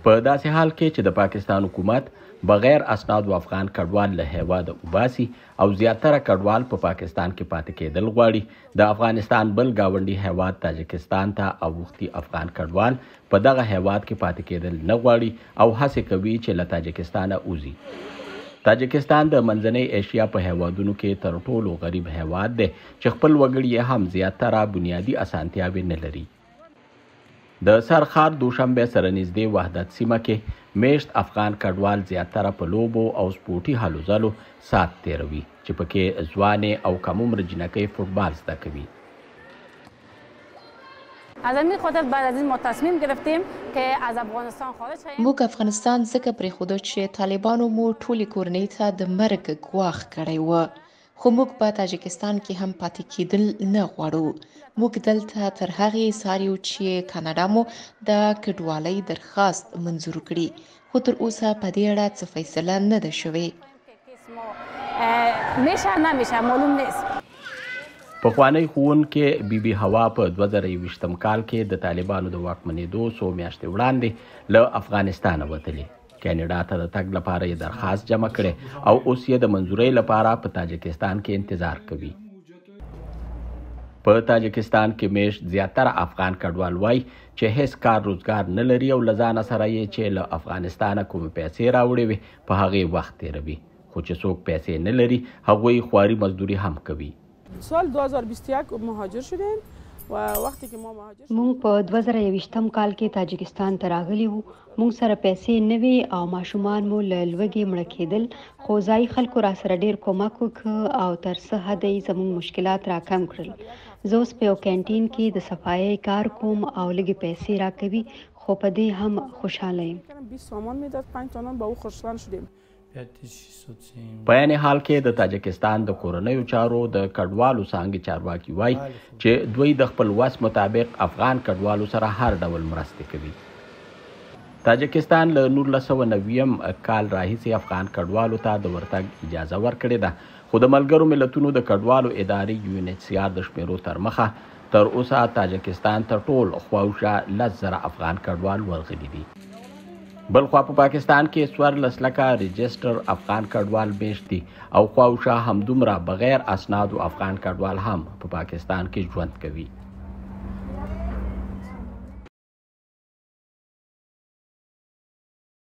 په داسې حال کې چې د پاکستان حکومت بغیر اسنادو افغان کډوال له هیواده وباسي او زیاتره کډوال په پاکستان کې پاتې کېدل غواړي، د افغانستان بل ګاونډي هیواد تاجکستان ته اوښتي افغان کډوال په دغه هیواد کې پاتې کېدل نه غواړي او هڅې کوي چې له تاجکستانه وځي. تاجکستان د منځنۍ ایشیا په هیوادونو کې تر ټولو غریب هیواد دی چې خپل وګړي یې هم زیاتره بنیادي اسانتیاوې نه لري. د سرخار دوشنبه سره نږدې وحدت سیمه کې میشت افغان کډوال زیاتره په لوبو او سپورټي هلو ځلو ساعت تیروي چې پکې ځوانې او کم عمر جنکۍ فوتبال زده کوي. از همین خاطر بعد از این ما تصمیم گرفتیم که از افغانستان خارج شویم. موږ افغانستان ځکه پرېښوده چې طالبانو مو ټولې کورنۍ ته د مرګ ګواښ کړی و، خو موږ په تاجکستان کې هم پاتې کېدل نه غواړو. موږ دلته تر هغې ساریو چې کاناډا مو د کډوالۍ درخواست منظور کړي، خو تر اوسه په دې اړه څه فیصله نه ده شوې. پخوانی ښوونکې بي بي هوا په 2021 کال کې د طالبانو د واکمنېدو څو میاشتې وړاندې له افغانستانه وتلې. کاناډا ته د تګ لپاره یې درخواست جمع کړی او اوس یې د منظورۍ لپاره په تاجکستان کې انتظار کوي. په تاجکستان کې میشت زیاتره افغان کډوال وایي چې هیڅ کار روزګار نه لري او له ځانه سره یې چې له افغانستانه کومې پیسې راوړې وي په هغې وخت تیروي، خو چې څوک پیسې نه لري هغوی خواري مزدوري هم کوي. سال 2021 مهاجر شدیم و وقتی که ما مهاجر شدیم مونږ په 2021 کال کې تاجکستان ته راغلي وو. مونږ سره پیسې نه وي او ماشومان مو له لوږې مړه کېدل، خو ځایي خلکو را سره ډېر کومک وکړ او تر څه حده یې زموږ مشکلات را کم کړل. زه اوس په یو کینټین کې د صفایۍ کار کوم او لږې پیسې راکوي، خو په دې هم خوشحاله یم. 20 تومان میداد، 5 تومان با او خوشحال شدیم. په یعنې حال کې د تاجکستان د کورنیو چارو د کډوالو څانګې چارواکي وایي چې دوی د خپل وس مطابق افغان کډوالو سره هر ډول مرستې کوي. تاجکستان له 1990 کال راهیسې افغان کډوالو ته د ورتګ اجازه ورکړې ده، خو د ملګرو ملتونو د کډوالو ادارې UNHCR د شمیرو تر مخه تر اوسه تاجکستان ته ټول خواوشا 10,000 افغان کډوال ورغلي دي. بلخوا په پاکستان کې 14 لکه رجسټر افغان کډوال میشت دي او خواوشا همدومره بغیر اسنادو افغان کډوال هم په پاکستان کې ژوند کوي.